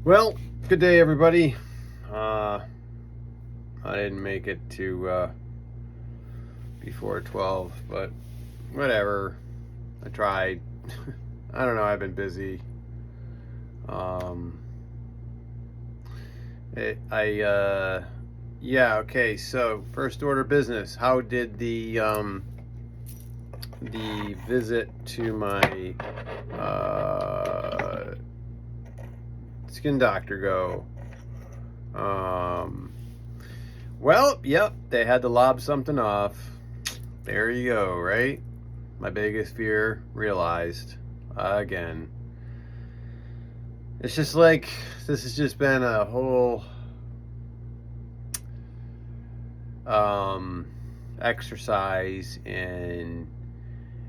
Well, good day, everybody. I didn't make it to before 12, but whatever. I tried. I don't know. I've been busy. Um, yeah. Okay. So, first order of business. How did the visit to my skin doctor go? Well, yep, they had to lob something off. There you go, right? My biggest fear realized again. It's just like this has just been a whole exercise in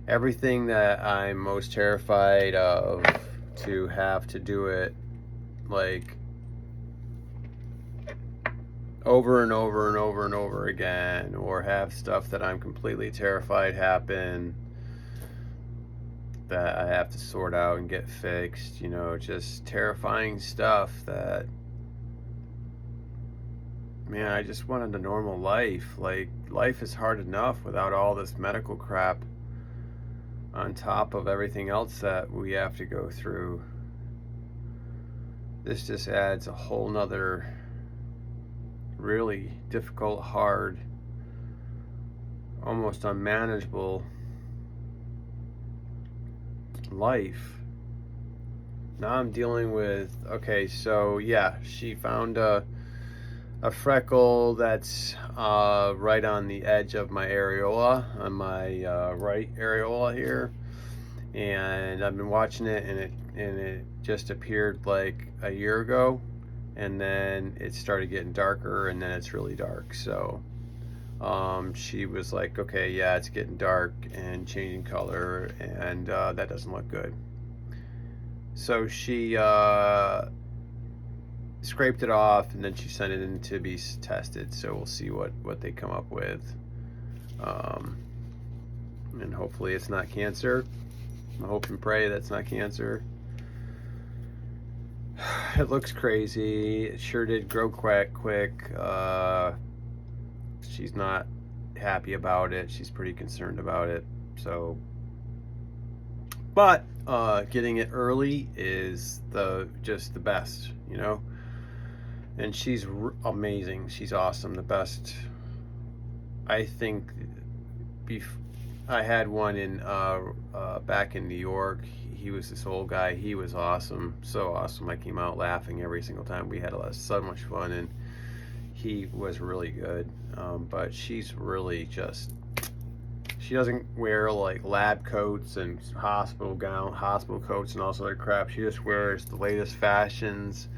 everything that I'm most terrified of, to have to do it like over and over and over and over again, or have stuff that I'm completely terrified happen that I have to sort out and get fixed. Just terrifying stuff that, man, I just wanted a normal life. Like, life is hard enough without all this medical crap on top of everything else that we have to go through. This just adds a whole nother really difficult, hard, almost unmanageable life. Now I'm dealing with, okay, so yeah, she found a freckle that's right on the edge of my areola, on my right areola here, and I've been watching it, and it just appeared like a year ago, and then it started getting darker, and then it's really dark. So she was like, okay, yeah, it's getting dark and changing color, and that doesn't look good. So she scraped it off, and then she sent it in to be tested. So we'll see what they come up with, and hopefully it's not cancer. I hope and pray that's not cancer. It looks crazy. It sure did grow quick. She's not happy about it. She's pretty concerned about it. So, but getting it early is just the best, And she's amazing. She's awesome. The best. I think. I had one in back in New York. He was this old guy. He was awesome, so awesome. I came out laughing every single time. We had so much fun, and he was really good. But she's really just, she doesn't wear like lab coats and hospital coats and all sort of crap. She just wears the latest fashions,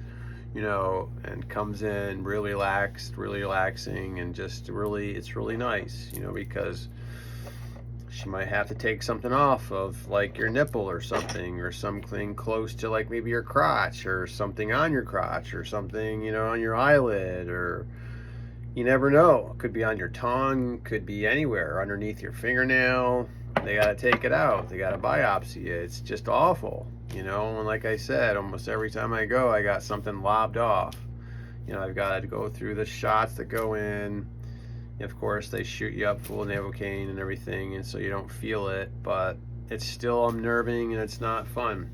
and comes in really relaxing, and just really, it's really nice, because she might have to take something off of like your nipple or something close to like maybe your crotch, or something on your crotch, or something, on your eyelid, or you never know. It could be on your tongue, could be anywhere, underneath your fingernail. They got to take it out. They got to biopsy it. It's just awful, and like I said, almost every time I go, I got something lobbed off. I've got to go through the shots that go in. Of course, they shoot you up full of Novocaine and everything, and so you don't feel it, but it's still unnerving, and it's not fun.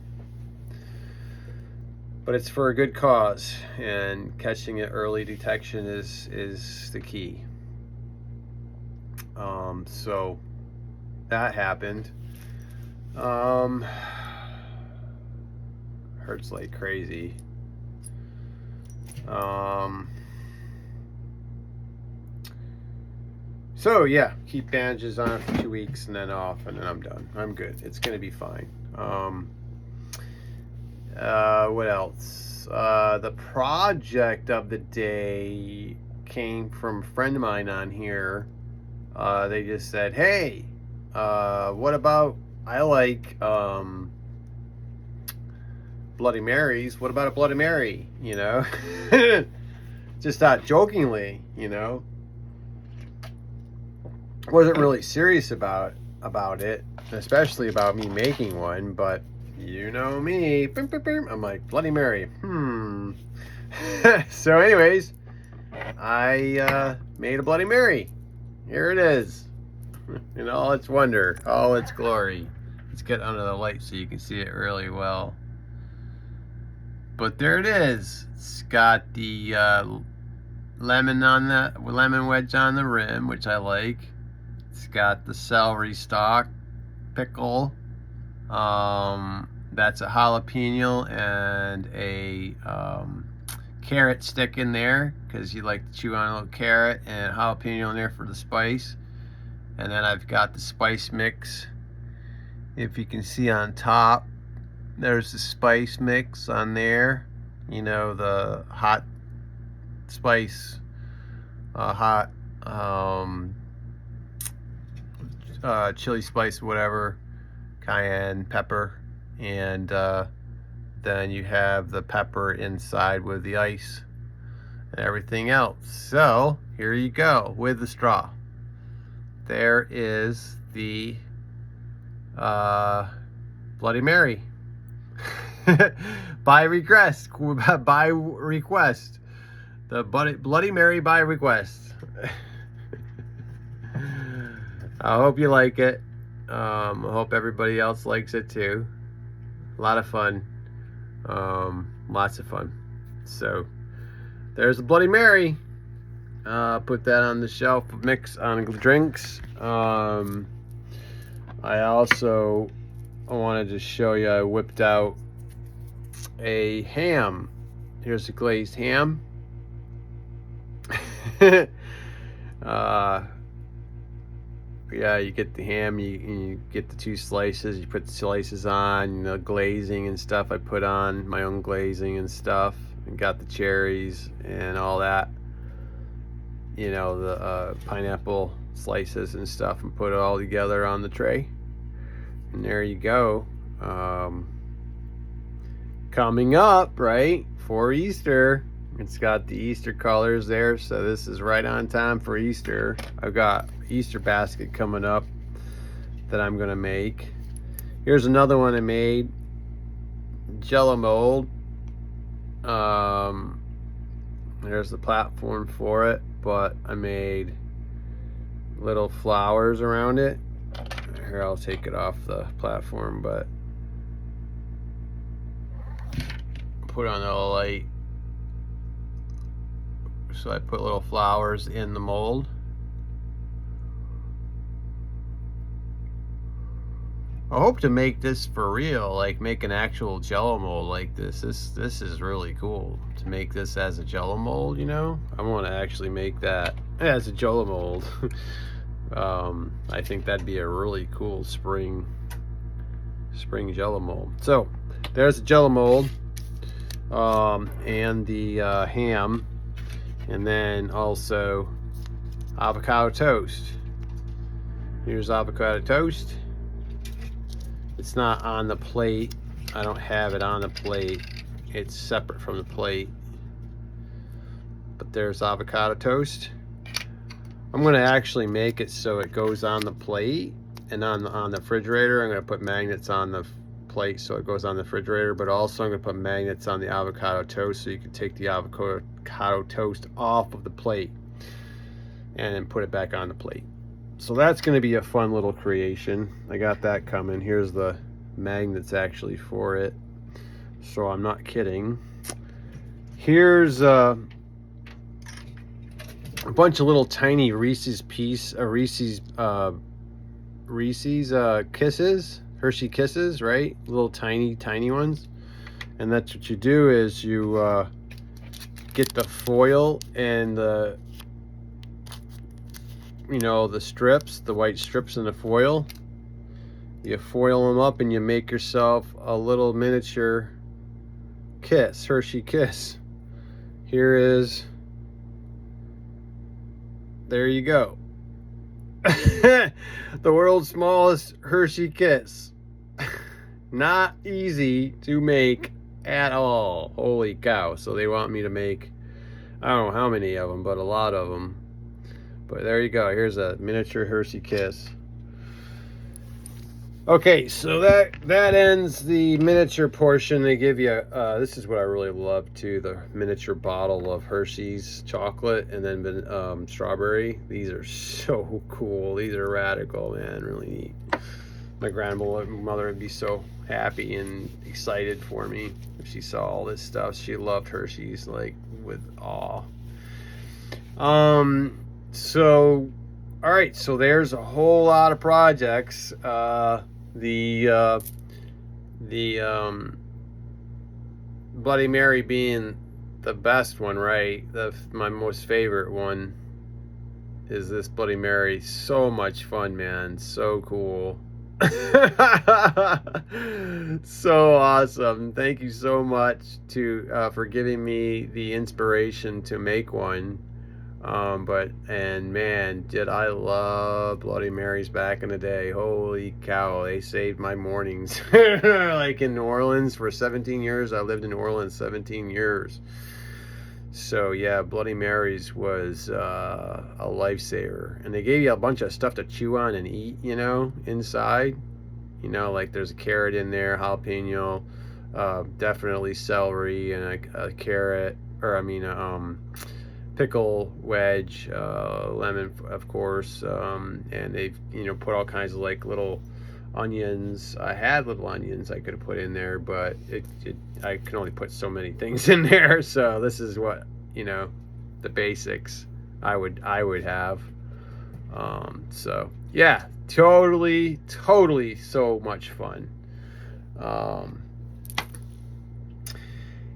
But it's for a good cause, and catching it early, detection is the key. So that happened. Hurts like crazy. So yeah, keep bandages on for 2 weeks, and then off, and then I'm done. I'm good. It's gonna be fine. What else? The project of the day came from a friend of mine on here. They just said, hey, what about, I like Bloody Marys. What about a Bloody Mary? Just thought jokingly, Wasn't really serious about it, especially about me making one, but You know me. I'm like, Bloody Mary. So anyways, I made a Bloody Mary. Here it is. In all its wonder, all its glory. Let's get under the light so you can see it really well. But there it is. It's got the lemon wedge on the rim, which I like. It's got the celery stalk, pickle. That's a jalapeno and a carrot stick in there because you like to chew on a little carrot, and jalapeno in there for the spice. And then I've got the spice mix. If you can see on top, there's the spice mix on there. You know, the hot spice, hot chili spice, whatever, cayenne pepper, and then you have the pepper inside with the ice and everything else. So here you go with the straw. There is the Bloody Mary. By request. The Bloody Mary by request. I hope you like it. I hope everybody else likes it too. A lot of fun. Lots of fun. So there's the Bloody Mary. Put that on the shelf, mix on drinks. I also wanted to show you, I whipped out a ham. Here's a glazed ham. Yeah, you get the ham, you get the 2 slices, you put the slices on, you know, glazing and stuff. I put on my own glazing and stuff, and got the cherries and all that, you know, the pineapple slices and stuff, and put it all together on the tray. And there you go. Coming up, right, for Easter. It's got the Easter colors there, so this is right on time for Easter. I've got Easter basket coming up that I'm gonna make. Here's another one I made, Jello mold. There's the platform for it, but I made little flowers around it. Here, I'll take it off the platform, but put on the light. So I put little flowers in the mold. I hope to make this for real, like make an actual Jello mold like this. This is really cool to make this as a Jello mold, you know? I want to actually make that as a Jello mold. I think that'd be a really cool spring Jello mold. So there's the Jello mold, and the ham. And then also avocado toast. Here's avocado toast. It's not on the plate. I don't have it on the plate. It's separate from the plate. But there's avocado toast. I'm gonna actually make it so it goes on the plate and on the refrigerator. I'm gonna put magnets on the plate so it goes on the refrigerator, but also I'm gonna put magnets on the avocado toast so you can take the avocado toast off of the plate and then put it back on the plate. So that's gonna be a fun little creation. I got that coming. Here's the magnets actually for it, so I'm not kidding. Here's a bunch of little tiny Reese's Kisses, Hershey Kisses, right? Little tiny ones. And that's what you do is you get the foil and the, you know, the strips, the white strips in the foil. You foil them up and you make yourself a little miniature kiss, Hershey Kiss. There you go. The world's smallest Hershey Kiss. Not easy to make at all. Holy cow. So they want me to make, I don't know how many of them, but a lot of them. But there you go. Here's a miniature Hershey Kiss. Okay, so that ends the miniature portion. They give you this is what I really love too, the miniature bottle of Hershey's chocolate and then strawberry. These are so cool. These are radical, man. Really neat. My grandmother would be so happy and excited for me if she saw all this stuff. She loved Hershey's like with awe. So all right, so there's a whole lot of projects. The Bloody Mary being the best one, right? My most favorite one is this Bloody Mary. So much fun, man. So cool. So awesome. Thank you so much for giving me the inspiration to make one. And man, did I love Bloody Marys back in the day. Holy cow, they saved my mornings. Like in New Orleans for 17 years. I lived in New Orleans 17 years. So yeah, Bloody Marys was a lifesaver. And they gave you a bunch of stuff to chew on and eat, you know, inside. You know, like there's a carrot in there, jalapeno, definitely celery, and a carrot, pickle wedge, lemon, of course, and they've put all kinds of like little onions. I had little onions I could have put in there, but I can only put so many things in there. So this is what the basics I would have. So yeah, totally so much fun.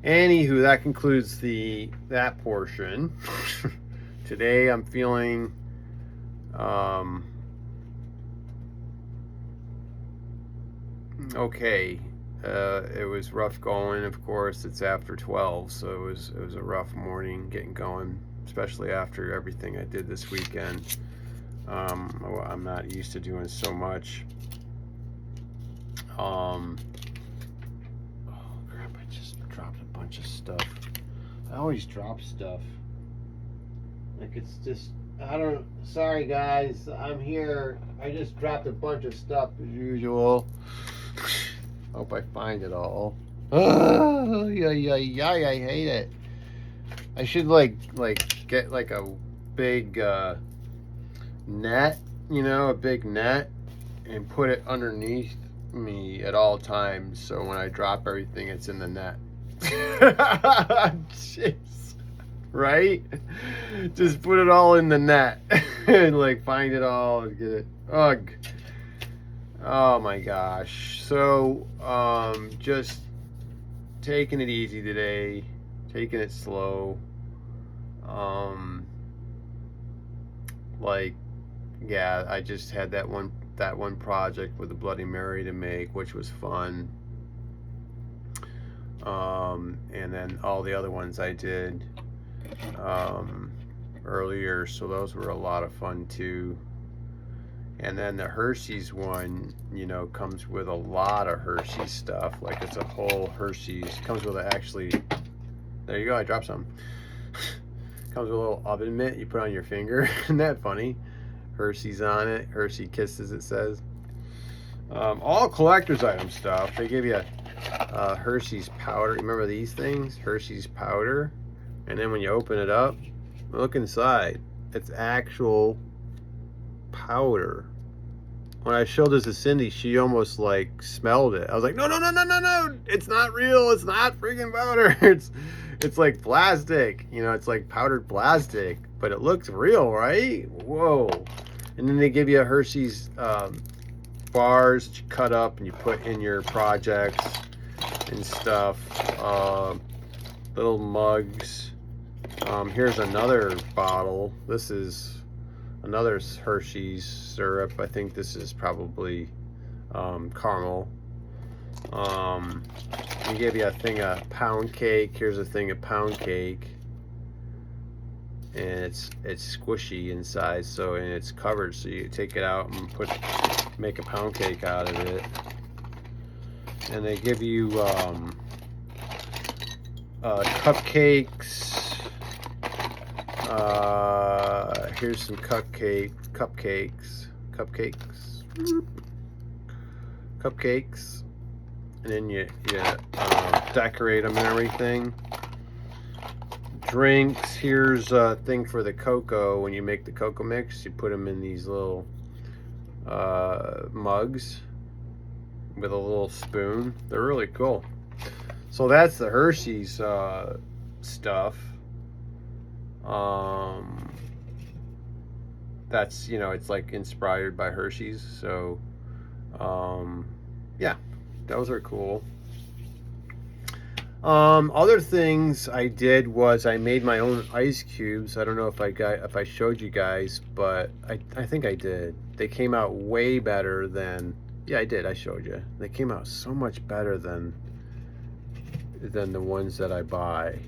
Anywho, that concludes that portion. Today I'm feeling okay. It was rough going. Of course, it's after 12, so it was a rough morning getting going, especially after everything I did this weekend. I'm not used to doing so much. Of stuff. I always drop stuff. Like it's just, sorry guys, I'm here. I just dropped a bunch of stuff as usual. Hope I find it all. Oh, yeah, I hate it. I should like get like a big net, a big net, and put it underneath me at all times, so when I drop everything, it's in the net. Jeez. Right? Just put it all in the net and like find it all and get it. Ugh. Oh my gosh. So just taking it easy today, taking it slow. Yeah, I just had that one project with the Bloody Mary to make, which was fun. And then all the other ones I did earlier, so those were a lot of fun too. And then the Hershey's one, comes with a lot of Hershey's stuff. Like it's a whole Hershey's. Comes with there you go, I dropped some. Comes with a little oven mitt you put on your finger. Isn't that funny? Hershey's on it. Hershey Kisses, it says. All collector's item stuff. They give you Hershey's powder. Remember these things? Hershey's powder. And then when you open it up, look inside. It's actual powder. When I showed this to Cindy, she almost like smelled it. I was like, no, it's not real. It's not freaking powder. It's like plastic. It's like powdered plastic, but it looks real, right? Whoa. And then they give you a Hershey's bars that you cut up and you put in your projects and stuff. Little mugs. Here's another bottle. This is another Hershey's syrup. I think this is probably caramel. They give you a thing of pound cake. Here's a thing of pound cake, and it's squishy inside, and it's covered, so you take it out and make a pound cake out of it. And they give you cupcakes. Here's some cupcakes. cupcakes, and then you decorate them and everything. Drinks, here's a thing for the cocoa. When you make the cocoa mix, you put them in these little mugs with a little spoon. They're really cool. So that's the Hershey's stuff. That's, you know, it's like inspired by Hershey's. So yeah, those are cool. Other things I did was I made my own ice cubes. I don't know if I showed you guys, but I think I did. They came out way better than, yeah, I did. I showed you. They came out so much better than the ones that I buy.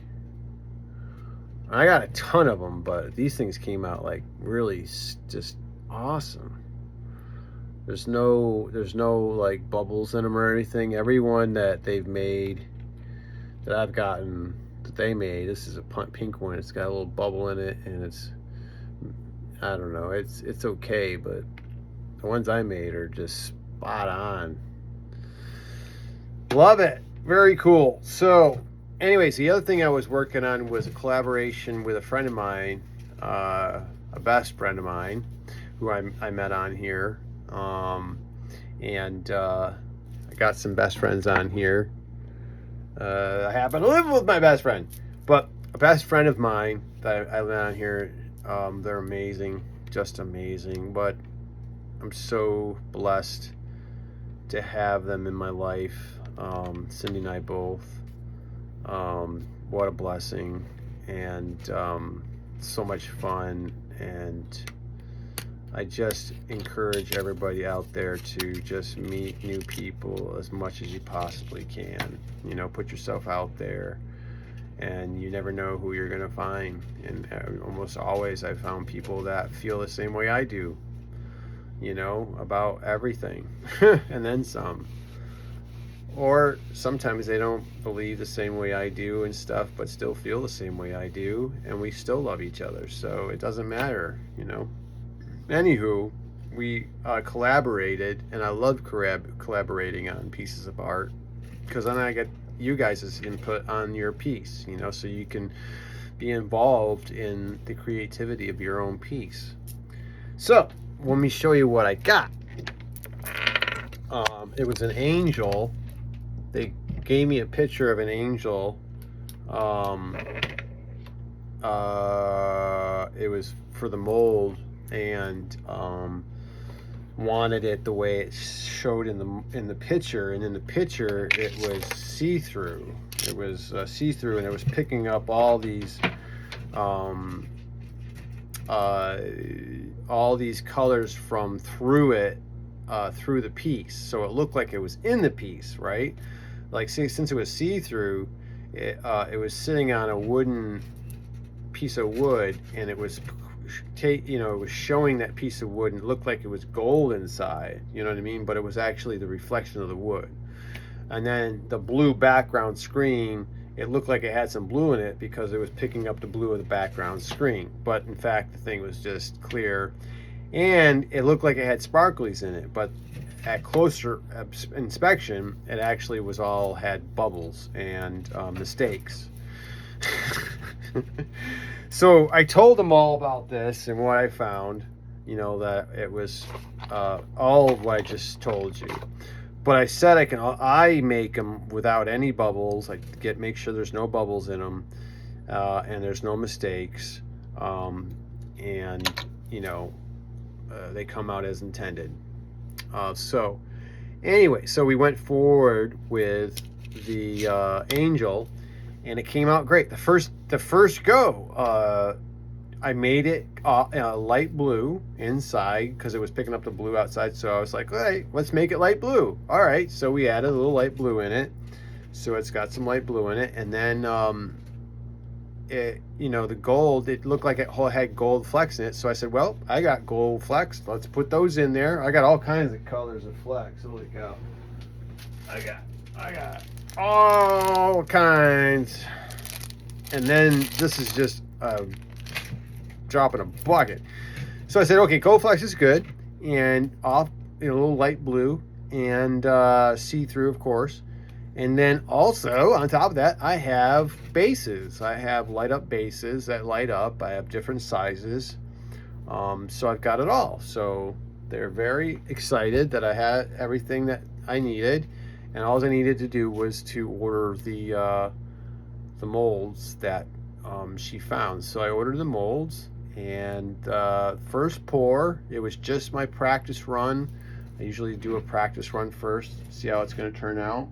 I got a ton of them, but these things came out like really just awesome. There's no like bubbles in them or anything. Every one that they've made, that I've gotten, that they made, this is a pink one. It's got a little bubble in it, and it's, I don't know, it's okay, but the ones I made are just spot on. Love it. Very cool. So anyways, the other thing I was working on was a collaboration with a friend of mine, a best friend of mine, who I met on here. And I got some best friends on here. I happen to live with my best friend, but a best friend of mine that I met on here, they're amazing, just amazing. But I'm so blessed to have them in my life. Cindy and I both. What a blessing, and so much fun. And I just encourage everybody out there to just meet new people as much as you possibly can. You know, put yourself out there, and you never know who you're gonna find. And almost always I found people that feel the same way I do, you know, about everything and then some. Or sometimes they don't believe the same way I do and stuff, but still feel the same way I do, and we still love each other, so it doesn't matter, you know. Anywho, we collaborated, and I love collaborating on pieces of art, because then I get you guys' input on your piece, you know, so you can be involved in the creativity of your own piece. So let me show you what I got. It was an angel. They gave me a picture of an angel. It was for the mold, and wanted it the way it showed in the picture. And in the picture, it was see-through. It was see-through, and it was picking up all these colors from through it, through the piece. So it looked like it was in the piece, right? Like, since it was see-through, it was sitting on a wooden piece of wood, and it was, you know, it was showing that piece of wood, and it looked like it was gold inside, you know what I mean? But it was actually the reflection of the wood. And then the blue background screen, it looked like it had some blue in it because it was picking up the blue of the background screen. But in fact, the thing was just clear, and it looked like it had sparklies in it, but at closer inspection, it actually was all had bubbles and mistakes. So I told them all about this and what I found, you know, that it was all of what I just told you. But I said I make them without any bubbles. I make sure there's no bubbles in them, and there's no mistakes, and you know, they come out as intended. So anyway, so we went forward with the angel, and it came out great. The first go, I made it light blue inside because it was picking up the blue outside. So I was like, hey, let's make it light blue. All right, so we added a little light blue in it, so it's got some light blue in it. And then it, you know, the gold, it looked like it had gold flecks in it. So I said, well, I got gold flecks, let's put those in there. I got all kinds of colors of flecks. Holy cow, I got all kinds. And then this is just a drop in a bucket. So I said, okay, gold flecks is good, and off, you know, a little light blue, and see-through, of course. And then also on top of that, I have bases. I have light up bases that light up. I have different sizes. So I've got it all. So they're very excited that I had everything that I needed, and all I needed to do was to order the molds that she found. So I ordered the molds, and first pour, it was just my practice run. I usually do a practice run first, see how it's going to turn out.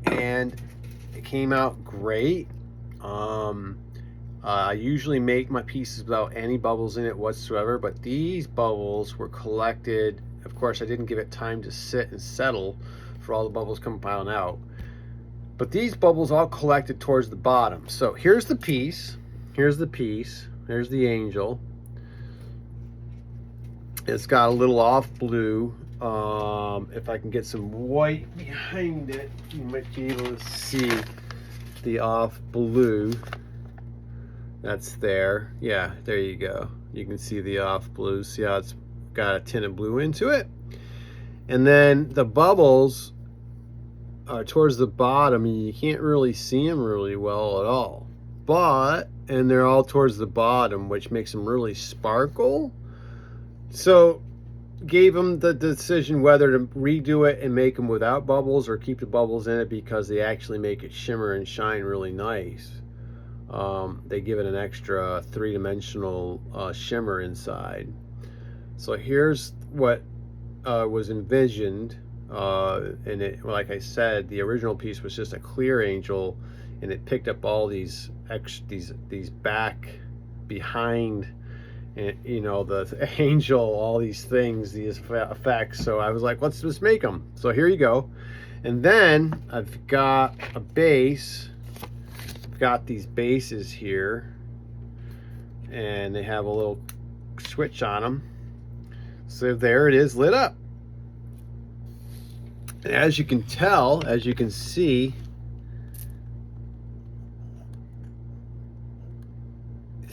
And it came out great. I usually make my pieces without any bubbles in it whatsoever, but these bubbles were collected. Of course, I didn't give it time to sit and settle for all the bubbles compiling out. But these bubbles all collected towards the bottom. So here's the piece. Here's the piece. There's the angel. It's got a little off blue. If I can get some white behind it, you might be able to see the off blue. That's there. Yeah, there you go. You can see the off blue. See how it's got a tint of blue into it? And then the bubbles are towards the bottom, and you can't really see them really well at all. And they're all towards the bottom, which makes them really sparkle. So gave them the decision whether to redo it and make them without bubbles or keep the bubbles in it, because they actually make it shimmer and shine really nice. They give it an extra three-dimensional shimmer inside. So here's what was envisioned, and it, like I said, the original piece was just a clear angel, and it picked up all these back behind, and you know, the angel, all these things, these effects. So I was like, let's just make them. So here you go. And then I've got a base. I've got these bases here, and they have a little switch on them. So there it is, lit up. And as you can tell, as you can see,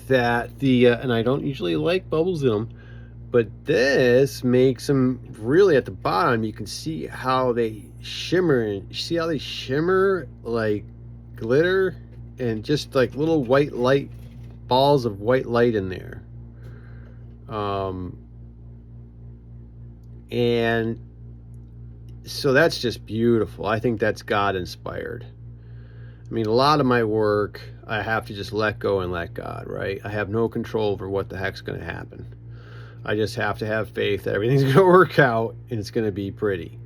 that and I don't usually like bubbles in them, but this makes them really, at the bottom you can see how they shimmer, and see how they shimmer like glitter, and just like little white light balls of white light in there. And so that's just beautiful. I think that's God inspired. I mean, a lot of my work, I have to just let go and let God, right? I have no control over what the heck's going to happen. I just have to have faith that everything's going to work out, and it's going to be pretty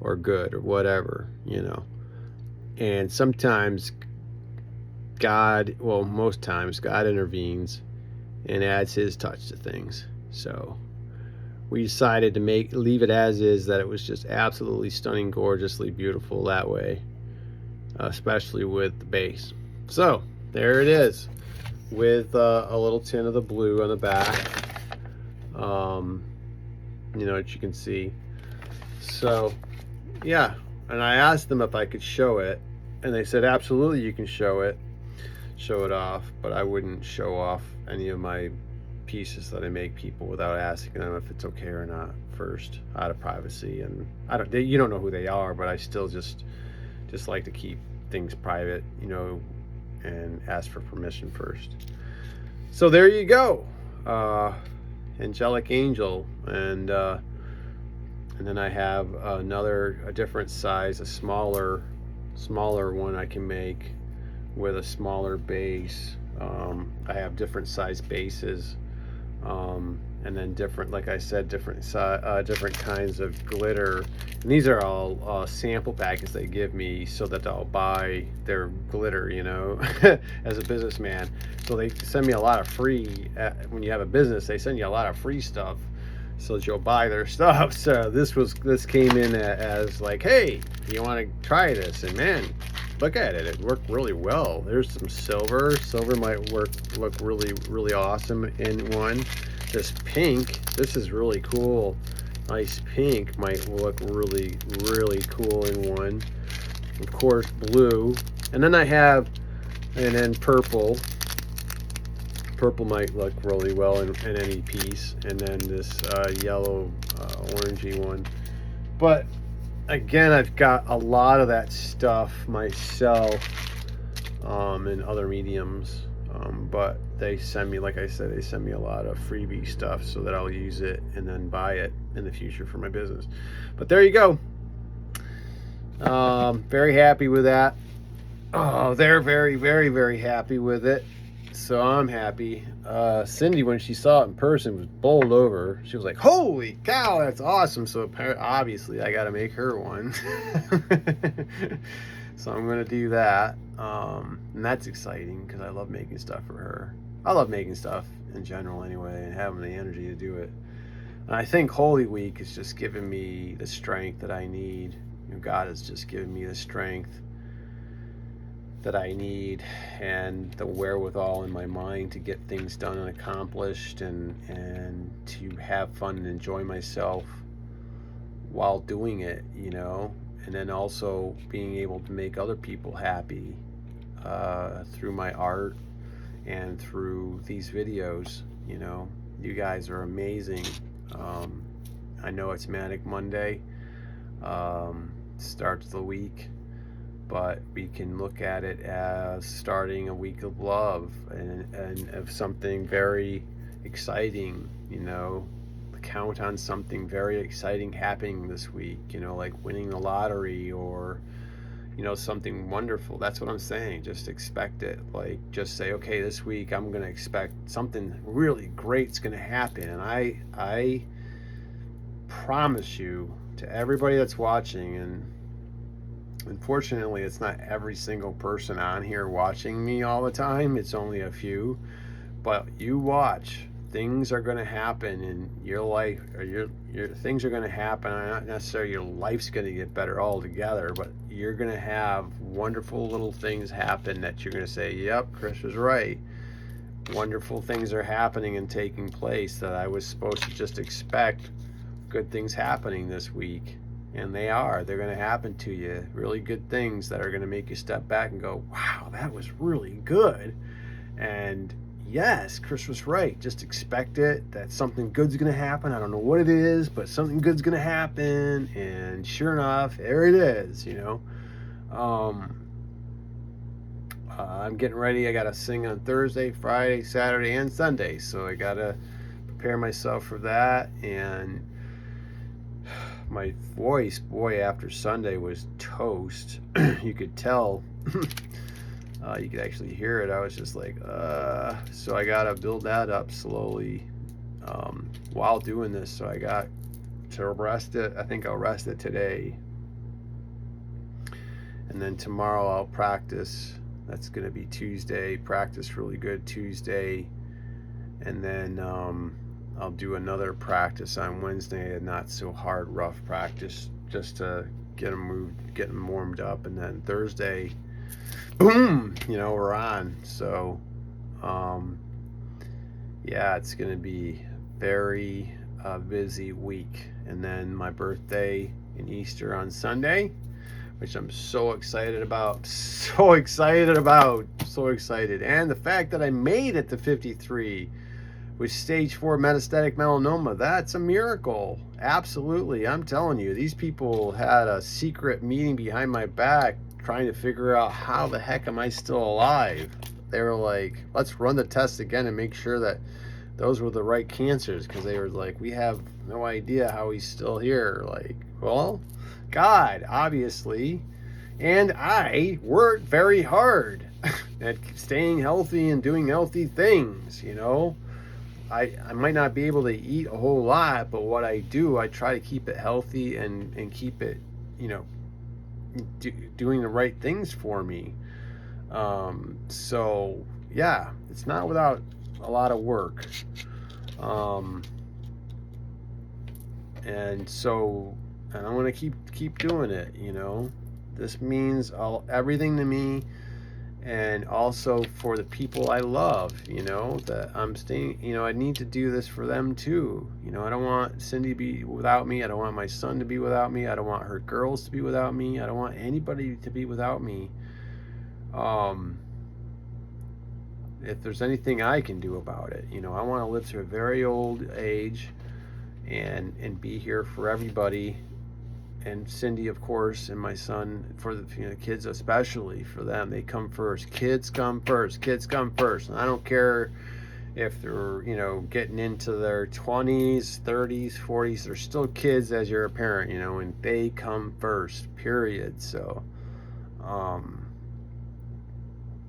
or good or whatever, you know. And sometimes God, well, most times God intervenes and adds his touch to things. So we decided to leave it as is, that it was just absolutely stunning, gorgeously beautiful that way, especially with the base. So there it is, with a little tint of the blue on the back, you know, that you can see. So yeah, and I asked them if I could show it, and they said absolutely, you can show it off, but I wouldn't show off any of my pieces that I make people without asking them if it's okay or not first, out of privacy. And you don't know who they are, but I still just like to keep things private, you know, and ask for permission first. So there you go, angelic angel. And then I have a different size, a smaller one I can make with a smaller base. I have different size bases, and then different, like I said, different kinds of glitter. And these are all sample packets they give me so that I'll buy their glitter, you know, as a businessman. So they send me a lot of free, when you have a business, they send you a lot of free stuff so that you'll buy their stuff. So this came in as like, hey, you want to try this? And man, look at it, it worked really well. There's some silver might look really awesome in one. This pink, this is really cool, nice pink, might look really cool in one. Of course, blue, and then I have, and then purple purple might look really well in any piece, and then this yellow orangey one. But again, I've got a lot of that stuff myself in other mediums, but they send me, like I said, they send me a lot of freebie stuff so that I'll use it and then buy it in the future for my business. But there you go. Very happy with that. Oh, they're very, very, very happy with it. So I'm happy. Cindy, when she saw it in person, was bowled over. She was like, holy cow, that's awesome. So obviously I got to make her one. So I'm going to do that. And that's exciting because I love making stuff for her. I love making stuff in general anyway, and having the energy to do it. And I think Holy Week is just giving me the strength that I need. You know, God has just given me the strength that I need and the wherewithal in my mind to get things done and accomplished, and to have fun and enjoy myself while doing it, you know, and then also being able to make other people happy through my art and through these videos. You know, you guys are amazing. I know it's Manic Monday, starts the week, but we can look at it as starting a week of love and of something very exciting, you know, count on something very exciting happening this week, you know, like winning the lottery or, you know, something wonderful. That's what I'm saying. Just expect it. Like, just say, okay, this week I'm going to expect something really great's going to happen. And I promise you, to everybody that's watching, and unfortunately, it's not every single person on here watching me all the time. It's only a few. But you watch. Things are going to happen in your life, or your things are going to happen. Not necessarily your life's going to get better altogether, but you're going to have wonderful little things happen that you're going to say, yep, Chris was right. Wonderful things are happening and taking place that I was supposed to just expect good things happening this week. And they are. They're going to happen to you. Really good things that are going to make you step back and go, wow, that was really good. And yes, Chris was right. Just expect it, that something good's going to happen. I don't know what it is, but something good's going to happen. And sure enough, there it is, you know. I'm getting ready. I got to sing on Thursday, Friday, Saturday, and Sunday. So I got to prepare myself for that. And my voice, boy, after Sunday was toast. You could tell. You could actually hear it. I was just like, so I got to build that up slowly while doing this. So I got to rest it. I think I'll rest it today. And then tomorrow I'll practice. That's going to be Tuesday. Practice really good Tuesday. And then I'll do another practice on Wednesday, a not so hard, rough practice, just to get them moved, get them warmed up. And then Thursday, boom, you know, we're on. So yeah, it's going to be very busy week. And then my birthday and Easter on Sunday, which I'm so excited about. So excited. And the fact that I made it to 53 with stage 4 metastatic melanoma, that's a miracle. Absolutely. I'm telling you, these people had a secret meeting behind my back trying to figure out how the heck am I still alive. They were like, let's run the test again and make sure that those were the right cancers, because they were like, we have no idea how he's still here. Like, well, God, obviously. And I worked very hard at staying healthy and doing healthy things, you know. I might not be able to eat a whole lot, but what I do, I try to keep it healthy and keep it, you know, doing the right things for me. So yeah, it's not without a lot of work. And I'm going to keep doing it, you know. This means everything to me, and also for the people I love, you know, that I'm staying, you know, I need to do this for them too. You know, I don't want Cindy to be without me. I don't want my son to be without me. I don't want her girls to be without me. I don't want anybody to be without me. if there's anything I can do about it. I want to live to a very old age and be here for everybody. And Cindy, of course, and my son, for the kids, especially for them, they come first. Kids come first. Kids come first. And I don't care if they're getting into their 20s, 30s, 40s. They're still kids as you're a parent, and they come first. Period. So,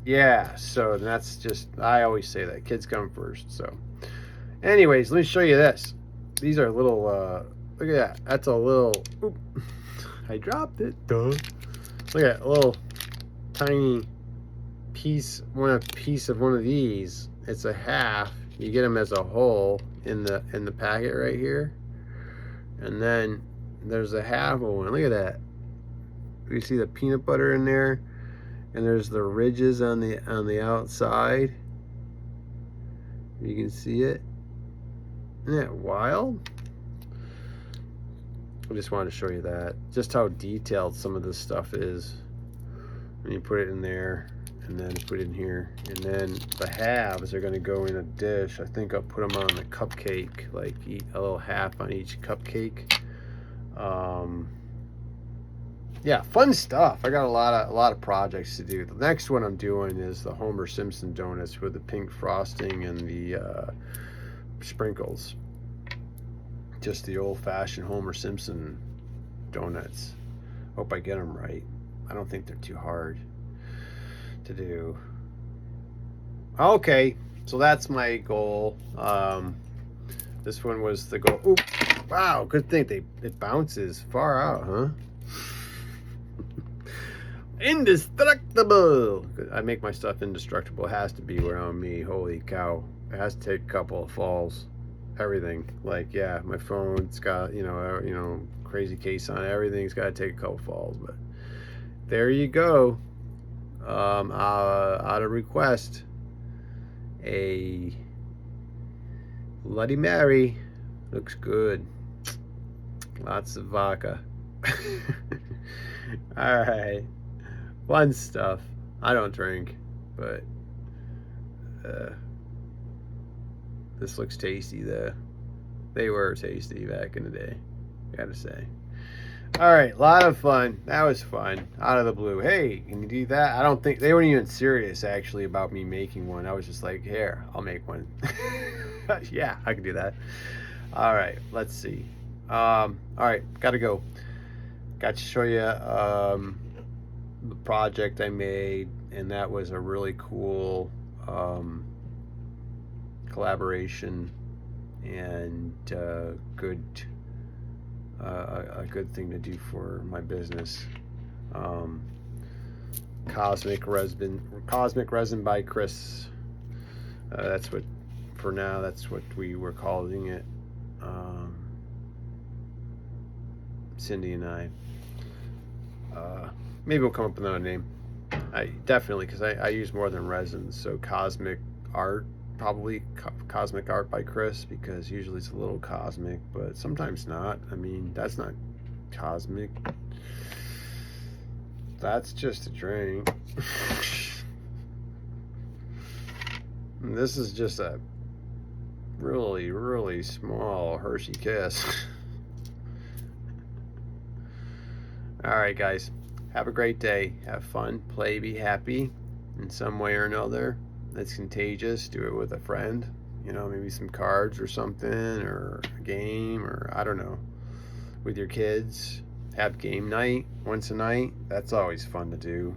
yeah. So that's just, I always say that kids come first. So, anyways, let me show you this. These are little. Look at that. That's a little. Oop, I dropped it. Duh. Look at that, a little tiny piece. One piece of one of these. It's a half. You get them as a whole in the packet right here, and then there's a half of one. Look at that. You see the peanut butter in there, and there's the ridges on the outside. You can see it. Isn't that wild? I just wanted to show you that. Just how detailed some of this stuff is. And you put it in there, and then put it in here. And then the halves are going to go in a dish. I think I'll put them on the cupcake, like eat a little half on each cupcake. Yeah, fun stuff. I got a lot of projects to do. The next one I'm doing is the Homer Simpson donuts with the pink frosting and the sprinkles. Just the old-fashioned Homer Simpson donuts. Hope I get them right. I don't think they're too hard to do. Okay, so that's my goal. This one was the goal. Oop! Wow, good thing it bounces far out, huh? Indestructible. I make my stuff indestructible. It has to be around me. Holy cow! It has to take a couple of falls. Everything, like, yeah, my phone's got crazy case on it. Everything's got to take a couple falls, but there you go. Out of request, a Bloody Mary. Looks good. Lots of vodka. All right, fun stuff. I don't drink, but this looks tasty though. They were tasty back in the day, gotta say. All right, a lot of fun. That was fun. Out of the blue. Hey, can you do that? I don't think they weren't even serious actually about me making one. I was just like, here, I'll make one. Yeah, I can do that. All right, let's see. All right, gotta go. Got to show you the project I made, and that was a really cool collaboration and a good thing to do for my business. Cosmic Resin by Chris. That's what, for now, that's what we were calling it. Cindy and I. Maybe we'll come up with another name. Definitely, because I use more than resin. So Cosmic Art, probably Cosmic Art by Chris, because usually it's a little cosmic, but sometimes not. I mean, that's not cosmic. That's just a drink. And this is just a really, really small Hershey Kiss. All right, guys. Have a great day. Have fun. Play. Be happy in some way or another. That's contagious. Do it with a friend. Maybe some cards or something, or a game, or I don't know. With your kids. Have game night once a night. That's always fun to do.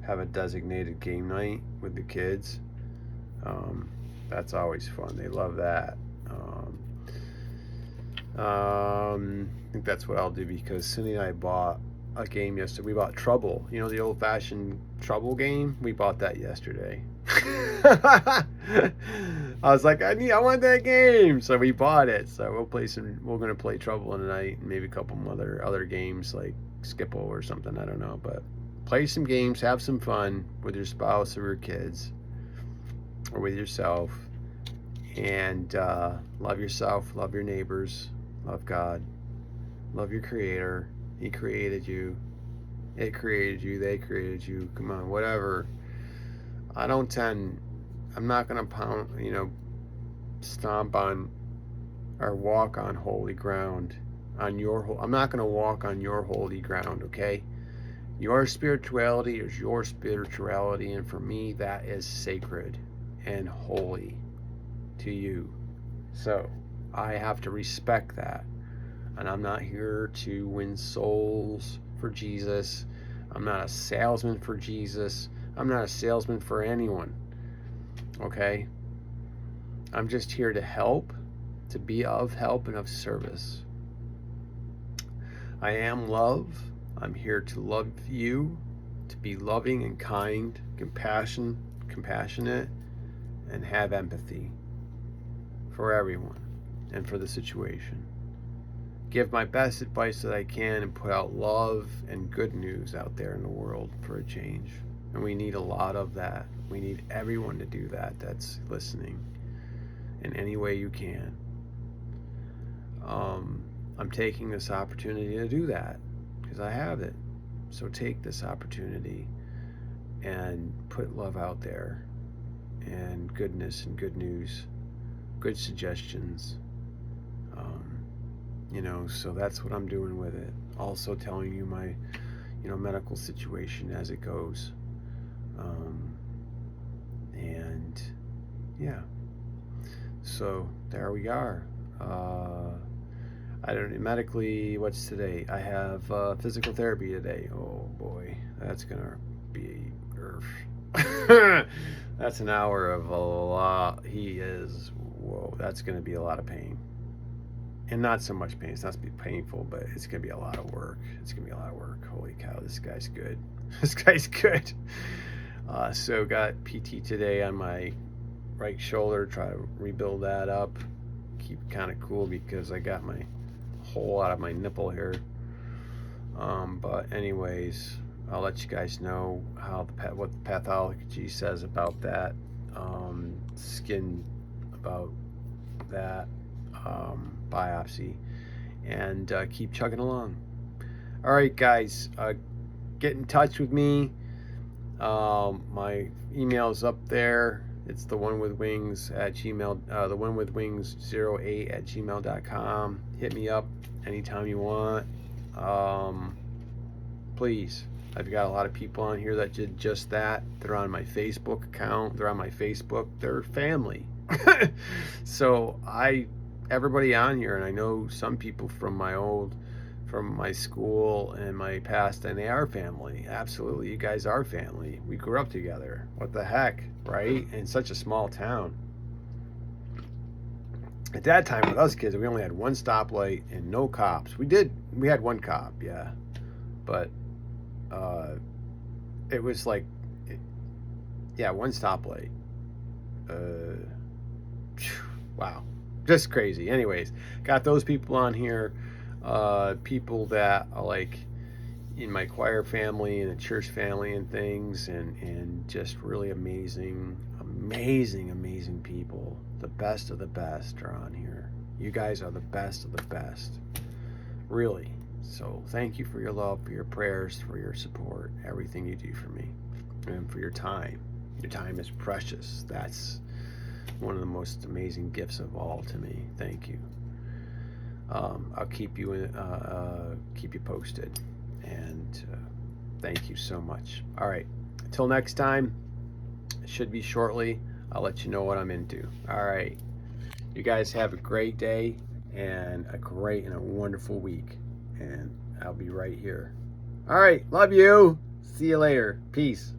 Have a designated game night with the kids. That's always fun. They love that. I think that's what I'll do, because Cindy and I bought a game yesterday. We bought Trouble. The old-fashioned Trouble game? We bought that yesterday. I was like, I want that game. So we bought it. So we're gonna play Trouble tonight, and maybe a couple other games like Skipple or something. I don't know, but play some games, have some fun with your spouse or your kids, or with yourself, and love yourself, love your neighbors, love God, love your Creator. He created you. It created you. They created you. Come on, whatever. I don't tend I'm not going to pound, stomp on or walk on holy ground. I'm not going to walk on your holy ground, okay? Your spirituality is your spirituality, and for me, that is sacred and holy to you. So I have to respect that. And I'm not here to win souls for Jesus. I'm not a salesman for Jesus. I'm not a salesman for anyone. Okay? I'm just here to help, to be of help and of service. I am love. I'm here to love you, to be loving and kind, compassionate, and have empathy for everyone and for the situation. Give my best advice that I can and put out love and good news out there in the world for a change. And we need a lot of that. We need everyone to do that that's listening in any way you can. I'm taking this opportunity to do that because I have it. So take this opportunity and put love out there and goodness and good news, good suggestions. So that's what I'm doing with it. Also telling you my, medical situation as it goes. And yeah, so there we are. I don't know, medically, what's today? I have physical therapy today. Oh boy, that's gonna be that's an hour of a lot. That's gonna be a lot of pain. And not so much pain. It's not to be painful, but it's gonna be a lot of work. Holy cow, this guy's good. This guy's good. So got PT today on my right shoulder. Try to rebuild that up. Keep it kind of cool because I got my hole out of my nipple here. But anyways, I'll let you guys know what the pathology says about that. Skin about that. Biopsy, and keep chugging along. All right, guys, get in touch with me. My email is up there. It's the one with wings at gmail. The one with wings 08 at gmail.com. Hit me up anytime you want. Please. I've got a lot of people on here that did just that. They're on my Facebook account. They're on my Facebook. They're family. So everybody on here, and I know some people from my school and my past, and they are family. Absolutely, you guys are family. We grew up together. What the heck, right? In such a small town. At that time with us kids, we only had one stoplight and no cops. We had one cop, yeah, but it was like, one stoplight. Wow. Just crazy. Anyways, got those people on here, people that are like in my choir family and a church family and things, and just really amazing people. The best of the best are on here. You guys are the best of the best, really. So thank you for your love, for your prayers, for your support, everything you do for me, and for your time. Your time is precious. That's one of the most amazing gifts of all to me. Thank you. I'll keep you posted, and thank you so much. All right, until next time, it should be shortly. I'll let you know what I'm into. All right, you guys have a great day and a wonderful week, and I'll be right here. All right, love you. See you later. Peace.